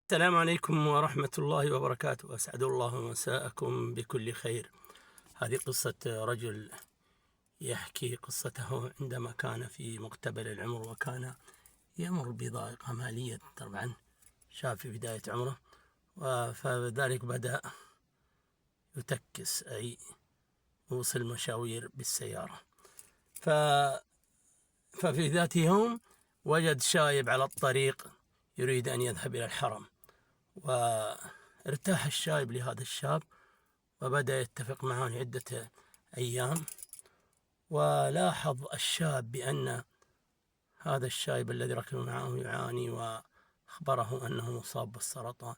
السلام عليكم ورحمة الله وبركاته. أسعد الله مساءكم بكل خير. هذه قصة رجل يحكي قصته عندما كان في مقتبل العمر، وكان يمر بضائقة مالية. طبعا شاب في بداية عمره، فذلك بدأ يتكس، أي يوصل مشاوير بالسيارة. ففي ذات يوم وجد شايب على الطريق يريد أن يذهب إلى الحرم، وارتاح الشايب لهذا الشاب وبدأ يتفق معه عدة أيام. ولاحظ الشاب بأن هذا الشايب الذي ركب معه يعاني، وأخبره أنه مصاب بالسرطان.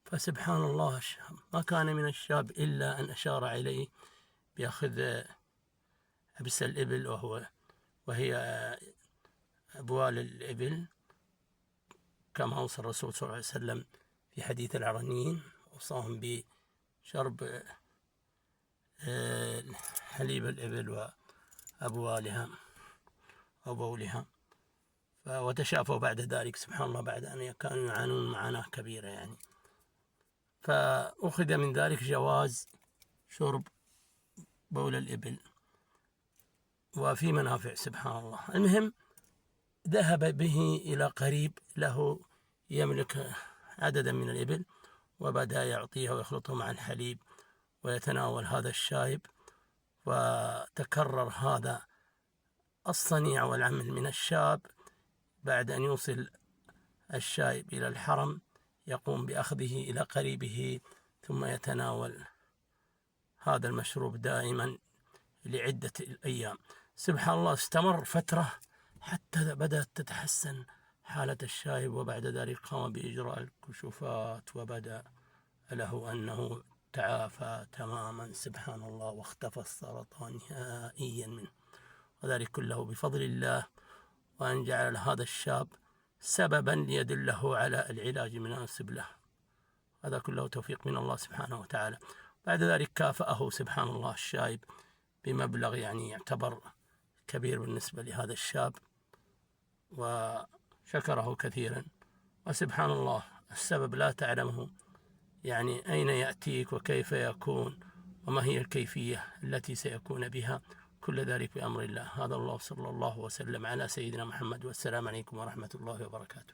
فسبحان الله، الشاب ما كان من الشاب إلا أن أشار إليه بأخذ أبس الإبل، وهي أبوال الإبل، كما أوصى الرسول صلى الله عليه وسلم في حديث العرنيين، وصاهم بشرب حليب الإبل وأبوالها وبولها. وتشافوا بعد ذلك، سبحان الله، بعد أن كانوا يعانون معاناة كبيرة يعني. فأخذ من ذلك جواز شرب بول الإبل، وفي منافع سبحان الله. المهم، ذهب به إلى قريب له يملك عددا من الإبل، وبدأ يعطيه ويخلطه مع الحليب ويتناول هذا الشايب. وتكرر هذا الصنيع والعمل من الشاب. بعد أن يوصل الشايب إلى الحرم، يقوم بأخذه إلى قريبه، ثم يتناول هذا المشروب دائما لعدة أيام. سبحان الله، استمر فترة حتى بدأت تتحسن حالة الشايب، وبعد ذلك قام بإجراء الكشوفات، وبدأ له أنه تعافى تماما سبحان الله، واختفى السرطان نهائيا منه، وذلك كله بفضل الله، وأن جعل هذا الشاب سببا ليدله على العلاج المناسب له. هذا كله توفيق من الله سبحانه وتعالى. بعد ذلك كافأه سبحان الله الشايب بمبلغ يعني يعتبر كبير بالنسبة لهذا الشاب، وشكره كثيرا. وسبحان الله، السبب لا تعلمه يعني أين يأتيك وكيف يكون، وما هي الكيفية التي سيكون بها، كل ذلك بأمر الله. هذا الله، صلى الله وسلم على سيدنا محمد، والسلام عليكم ورحمة الله وبركاته.